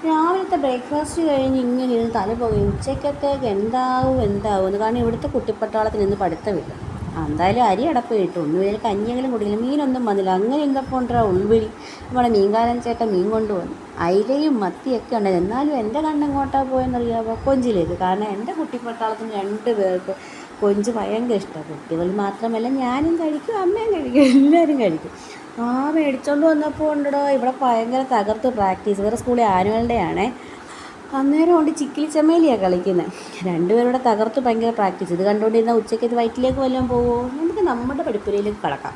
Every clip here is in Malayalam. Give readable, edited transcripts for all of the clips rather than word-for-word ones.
രാവിലത്തെ ബ്രേക്ക്ഫാസ്റ്റ് കഴിഞ്ഞ് ഇങ്ങനെ ഇരുന്ന് തല പുകയും ഉച്ചക്കത്തേക്ക് എന്താവും എന്ന്. കാരണം ഇവിടുത്തെ കുട്ടിപ്പട്ടാളത്തിന് ഇന്ന് പഠിത്തമില്ല. എന്തായാലും അരി അടപ്പ് കിട്ടും, ഒന്നുമില്ല കഞ്ഞിയെങ്കിലും കുടിക്കില്ല. മീനൊന്നും വന്നില്ല. അങ്ങനെ ഇരുന്നപ്പോൾ ഉണ്ടാ ഉൾവിളി, നമ്മുടെ മീൻകാരൻ ചേട്ടൻ മീൻ കൊണ്ടുവന്നു. അയിലയും മത്തിയൊക്കെ ഉണ്ടായിരുന്നു. എന്നാലും എൻ്റെ കണ്ണെങ്ങോട്ടാണ് പോയെന്നറിയാമോ? കൊഞ്ചിലേക്ക്. കാരണം എൻ്റെ കുട്ടിപ്പട്ടാളത്തിന് 2 പേർക്ക് കൊഞ്ച് ഭയങ്കര ഇഷ്ടമാണ്. കുട്ടികൾ മാത്രമല്ല, ഞാനും കഴിക്കും, അമ്മയും കഴിക്കും, എല്ലാവരും കഴിക്കും. മേടിച്ചോണ്ട് വന്നപ്പോൾ ഉണ്ടോ ഇവിടെ ഭയങ്കര തകർത്ത് പ്രാക്ടീസ്. വേറെ സ്കൂളിൽ ആനുവൽ ഡേ ആണേ. അന്നേരം കൊണ്ട് ചിക്കിലി ചമ്മേലിയാണ് കളിക്കുന്നത്. 2 പേരുടെ തകർത്ത് ഭയങ്കര പ്രാക്ടീസ്. ഇത് കണ്ടുകൊണ്ടിരുന്നാൽ ഉച്ചയ്ക്ക് ഇത് വയറ്റിലേക്ക് വല്ലതും പോകുമോ? നമുക്ക് നമ്മുടെ പഠിപ്പുരയിലേക്ക് കടക്കാം.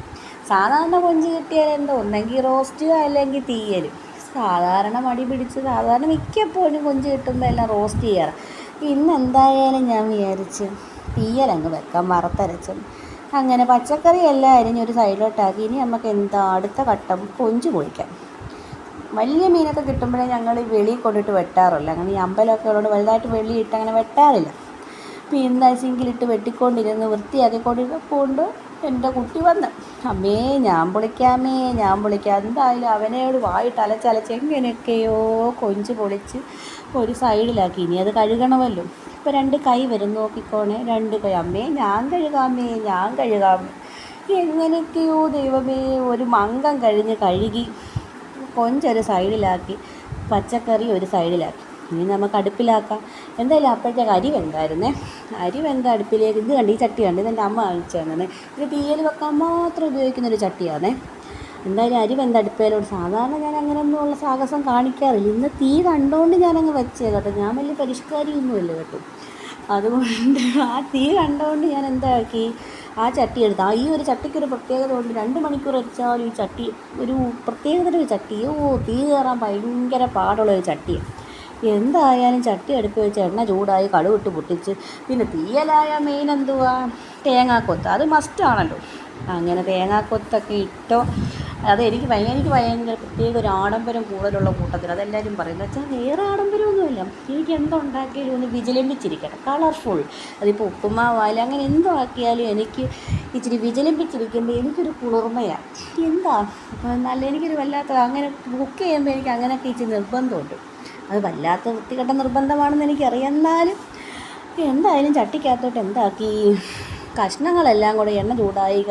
സാധാരണ കൊഞ്ച് കിട്ടിയാൽ എന്തോ ഒന്നെങ്കിൽ റോസ്റ്റ് അല്ലെങ്കിൽ തീയൽ. സാധാരണ മടി പിടിച്ച് സാധാരണ മിക്കപ്പോഴും കൊഞ്ച് കിട്ടുമ്പോൾ എല്ലാം റോസ്റ്റ് ചെയ്യാറ്. ഇന്ന് എന്തായാലും ഞാൻ വിചാരിച്ച് തീയലങ്ങ് വെക്കാം, വറുത്തരച്ചും. അങ്ങനെ പച്ചക്കറി എല്ലാം അരിഞ്ഞൊരു സൈഡിലോട്ടാക്കി. ഇനി നമുക്ക് എന്താ അടുത്ത ഘട്ടം? കൊഞ്ച് പൊളിക്കാം. വലിയ മീനൊക്കെ കിട്ടുമ്പോഴേ ഞങ്ങൾ വെളിയിൽ കൊണ്ടിട്ട് വെട്ടാറില്ല. അങ്ങനെ ഈ അമ്പലമൊക്കെ ഉള്ളതുകൊണ്ട് വലുതായിട്ട് വെളിയിട്ട് അങ്ങനെ വെട്ടാറില്ല. പിന്നെ സിങ്കിലിട്ട് വെട്ടിക്കൊണ്ടിരുന്ന് വൃത്തിയാക്കിക്കൊണ്ടിരുന്നപ്പോൾ എൻ്റെ കുട്ടി വന്ന്, അമ്മേ ഞാൻ പൊളിക്കാമേ ഞാൻ പൊളിക്കാം. എന്തായാലും അവനോട് വായിട്ട് അലച്ചലച്ച് എങ്ങനെയൊക്കെയോ കൊഞ്ച് പൊളിച്ച് ഒരു സൈഡിലാക്കി. ഇനി അത് കഴുകണമല്ലോ. ഇപ്പോൾ 2 കൈ വരും, നോക്കിക്കോണേ. 2 കൈ. അമ്മേ ഞാൻ കഴുകാമേ ഞാൻ കഴുകാമേ. എങ്ങനെയൊക്കെയോ ദൈവമേ. ഒരു മങ്കം കഴുകി കൊഞ്ചൊരു സൈഡിലാക്കി, പച്ചക്കറി ഒരു സൈഡിലാക്കി. ഇനി നമുക്ക് അടുപ്പിലാക്കാം. എന്തായാലും അപ്പോഴത്തേക്ക് അരി വെന്തായിരുന്നേ. അരി വെന്ത അടുപ്പിലേക്ക് ഇത് കണ്ട്, ഈ ചട്ടി കണ്ട്, ഇതെൻ്റെ അമ്മ കാണിച്ചു തന്നെ. ഇത് തീയൽ വെക്കാൻ മാത്രം ഉപയോഗിക്കുന്നൊരു ചട്ടിയാണേ. എന്തായാലും അരി വെന്ത അടുപ്പയിലോട്ട്. സാധാരണ ഞാൻ അങ്ങനെയൊന്നുമുള്ള സാഹസം കാണിക്കാറില്ല. ഇന്ന് തീ കണ്ടുകൊണ്ട് ഞാനങ്ങ് വെച്ചേ കേട്ടോ. ഞാൻ വലിയ പരിഷ്കാരിയൊന്നുമില്ല കേട്ടോ. അതുകൊണ്ട് ആ തീ കണ്ടുകൊണ്ട് ഞാൻ എന്താക്കി, ആ ചട്ടി എടുത്ത്. ഈ ഒരു ചട്ടിക്കൊരു പ്രത്യേകത ഉണ്ട്. 2 മണിക്കൂർ വെച്ചാലും ഈ ചട്ടി ഒരു പ്രത്യേകതര ചട്ടി. തീ കയറാൻ ഭയങ്കര പാടുള്ളൊരു ചട്ടിയാണ്. എന്തായാലും ചട്ടി അടുപ്പ് വെച്ച് എണ്ണ ചൂടായി കടുവിട്ട് പൊട്ടിച്ച്. പിന്നെ തീയലായ മെയിൻ എന്തുവാ? തേങ്ങാക്കൊത്ത്. അത് മസ്റ്റാണല്ലോ. അങ്ങനെ തേങ്ങാക്കൊത്തൊക്കെ ഇട്ടോ. എനിക്ക് ഭയങ്കര പ്രത്യേക ഒരു ആഡംബരം കൂടുതലുള്ള കൂട്ടത്തിൽ. അതെല്ലാവരും പറയുന്നത് വെച്ചാൽ വേറെ ആഡംബരമൊന്നുമില്ല. എനിക്ക് എന്തുണ്ടാക്കിയാലും ഒന്ന് വിജിലമ്പിച്ചിരിക്കട്ടെ, കളർഫുൾ. അതിപ്പോൾ ഉപ്പുമാവായാലും അങ്ങനെ എന്തോ ആക്കിയാലും എനിക്ക് ഇച്ചിരി വിജിലമ്പിച്ചിരിക്കുമ്പോൾ എനിക്കൊരു കുളിർമയാണ്. എന്താ നല്ല എനിക്കൊരു വല്ലാത്ത അങ്ങനെ കുക്ക് ചെയ്യുമ്പോൾ എനിക്ക് അങ്ങനെയൊക്കെ ഇച്ചിരി നിർബന്ധമുണ്ട്. അത് വല്ലാത്ത വൃത്തികെട്ട നിർബന്ധമാണെന്ന് എനിക്കറിയാം. എന്നാലും എന്തായാലും ചട്ടിക്കകത്തോട്ട് എന്താക്കി, കഷ്ണങ്ങളെല്ലാം കൂടെ എണ്ണ ചൂടായി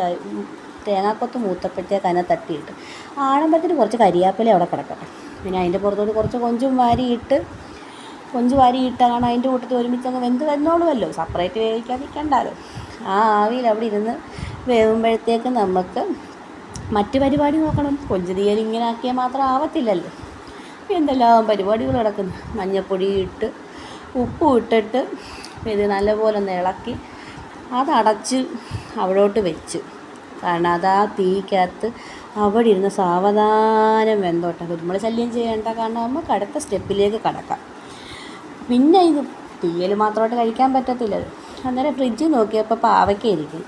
തേങ്ങാക്കൊത്ത് മൂത്തപ്പോഴത്തേക്ക് അതിനെ തട്ടിയിട്ട് ആഴമ്പത്തിന് കുറച്ച് കരിയാപ്പില അവിടെ കിടക്കട്ടെ. പിന്നെ അതിൻ്റെ പുറത്തോട്ട് കുറച്ച് കൊഞ്ച് വാരിയിട്ടാണ് അതിൻ്റെ കൂട്ടത്തിൽ ഒരുമിച്ചങ്ങ് വെന്ത് വരുന്നോളുമല്ലോ. സെപ്പറേറ്റ് വേവിക്കാതിരിക്കണ്ടല്ലോ. ആ ആവിയിൽ അവിടെ ഇരുന്ന് വേവുമ്പോഴത്തേക്ക് നമുക്ക് മറ്റ് പരിപാടി നോക്കണം. കൊഞ്ച് തീയൽ ഇങ്ങനെ ആക്കിയാൽ മാത്രം ആവത്തില്ലല്ലോ. എന്തെല്ലാം പരിപാടികൾ നടക്കുന്നു. മഞ്ഞൾപ്പൊടി ഇട്ട് ഉപ്പും ഇട്ടിട്ട് ഇത് നല്ലപോലെ ഒന്ന് ഇളക്കി അതടച്ച് അവിടോട്ട് വെച്ച്. കാരണം അതാ തീക്കകത്ത് അവിടെ ഇരുന്ന് സാവധാനം വെന്തോട്ടെ. കുരുമുള ശല്യം ചെയ്യേണ്ട. കാരണം നമുക്ക് അടുത്ത സ്റ്റെപ്പിലേക്ക് കടക്കാം. പിന്നെ ഇത് തീയൽ മാത്രമായിട്ട് കഴിക്കാൻ പറ്റത്തില്ലല്ലോ. അന്നേരം ഫ്രിഡ്ജിൽ നോക്കിയപ്പോൾ പാവയ്ക്ക ഇരിക്കും.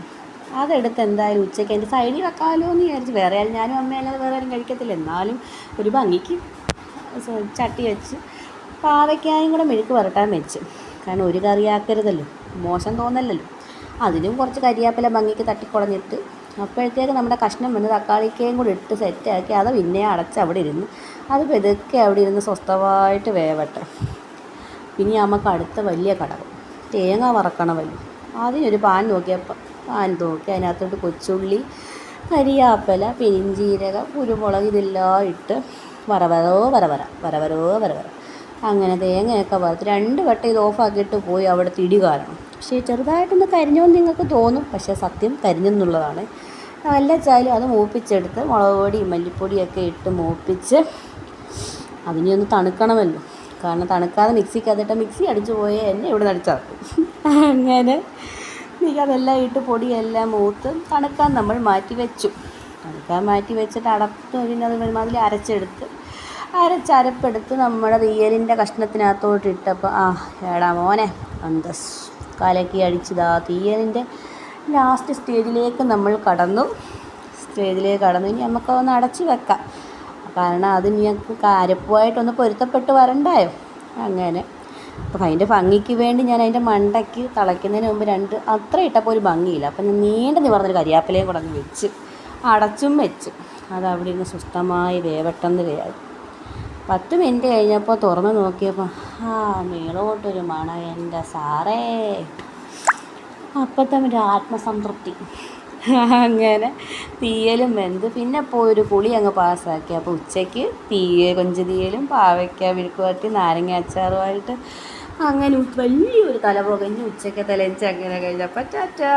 അതെടുത്ത് എന്തായാലും ഉച്ചയ്ക്ക് എൻ്റെ സൈഡിൽ വെക്കാമല്ലോ എന്ന് വിചാരിച്ച്. വേറെ ആരും, ഞാനും അമ്മയല്ലാതെ വേറെ ആരും കഴിക്കത്തില്ല. എന്നാലും ഒരു ഭംഗിക്ക് ചട്ടി വെച്ച് പാവയ്ക്കായും കൂടെ മെഴുക്ക് വരട്ടാൻ വെച്ച്. കാരണം ഒരു കറിയാക്കരുതല്ലോ, മോശം തോന്നല്ലല്ലോ. അതിനും കുറച്ച് കരിയാപ്പില ഭംഗിക്ക് തട്ടിക്കുളഞ്ഞിട്ട് അപ്പോഴത്തേക്ക് നമ്മുടെ കഷ്ണം വന്ന് തക്കാളിക്കയും കൂടി ഇട്ട് സെറ്റാക്കി അത് പിന്നെ അടച്ച് അവിടെ ഇരുന്ന് അത് പെതുക്കെ അവിടെ ഇരുന്ന് സ്വസ്ഥമായിട്ട് വേവട്ടെ. പിന്നെ നമുക്ക് അടുത്ത വലിയ കടകം തേങ്ങ വറക്കണമല്ലോ. അതിനൊരു പാൻ നോക്കി അതിനകത്തോട്ട് കൊച്ചുള്ളി, കരിയാപ്പില, പെരിഞ്ചീരകം, കുരുമുളക് ഇതെല്ലാം ഇട്ട് വരവരോ അങ്ങനെ തേങ്ങയൊക്കെ വറുത്ത് 2 വട്ടം ഇത് ഓഫാക്കിയിട്ട് പോയി അവിടെ തിടി കാരണം. പക്ഷേ ചെറുതായിട്ടൊന്ന് കരിഞ്ഞോന്ന് നിങ്ങൾക്ക് തോന്നും. പക്ഷേ സത്യം കരിഞ്ഞെന്നുള്ളതാണ്. ചായാലും അത് മൂപ്പിച്ചെടുത്ത് മുളക് പൊടിയും മല്ലിപ്പൊടിയൊക്കെ ഇട്ട് മൂപ്പിച്ച് അതിനെ ഒന്ന് തണുക്കണമല്ലോ. കാരണം തണുക്കാതെ മിക്സിക്കകത്തിട്ട് മിക്സി അടിച്ചു പോയാൽ എന്നെ ഇവിടെ നടിച്ചാക്കും. അങ്ങനെ അതെല്ലാം ഇട്ട് പൊടിയെല്ലാം മൂത്ത് തണുക്കാൻ നമ്മൾ മാറ്റി വെച്ചിട്ട് അടപ്പ് പിന്നെ അത് ഒരുമാതിരി അരച്ചെടുത്ത് നമ്മുടെ തീയലിൻ്റെ കഷ്ണത്തിനകത്തോട്ട് ഇട്ടപ്പോൾ എടാ മോനെ അന്തസ് കലക്കി അടിച്ചതാ. തീയലിൻ്റെ ലാസ്റ്റ് സ്റ്റേജിലേക്ക് നമ്മൾ കടന്നു. ഇനി നമുക്കൊന്ന് അടച്ച് വെക്കാം. കാരണം അത് ഞങ്ങൾക്ക് അരപ്പുമായിട്ടൊന്ന് പൊരുത്തപ്പെട്ട് വരണ്ടായോ. അങ്ങനെ അപ്പോൾ അതിൻ്റെ ഭംഗിക്ക് വേണ്ടി ഞാൻ അതിൻ്റെ മണ്ടയ്ക്ക് തിളയ്ക്കുന്നതിന് മുമ്പ് അത്ര ഇട്ടപ്പോൾ ഒരു ഭംഗിയില്ല. അപ്പം ഞാൻ നിവർന്നൊരു കരിയാപ്പിലയും കൂടെ അങ്ങ് വെച്ച് അടച്ചും വെച്ച് അതവിടെ ഇരുന്ന് സ്വസ്ഥമായി വേവട്ടെന്ന് 10 മിനിറ്റ് കഴിഞ്ഞപ്പോൾ തുറന്ന് നോക്കിയപ്പോൾ മേളോട്ടൊരു മണം, എൻ്റെ സാറേ. അപ്പം തന്നെ ഒരു ആത്മസംതൃപ്തി. അങ്ങനെ തീയലും വെന്ത് പിന്നെ പോയൊരു പുളി അങ്ങ് പാസ്സാക്കി. അപ്പോൾ ഉച്ചയ്ക്ക് കൊഞ്ച് തീയലും പാവയ്ക്ക മെഴുക്കുവരട്ടി നാരങ്ങ അച്ചാറുമായിട്ട് അങ്ങനെ വലിയൊരു തലപുകഞ്ഞ് ഉച്ചയ്ക്കത്തെ ലഞ്ച് അങ്ങനെ കഴിഞ്ഞപ്പോൾ ടാറ്റാ.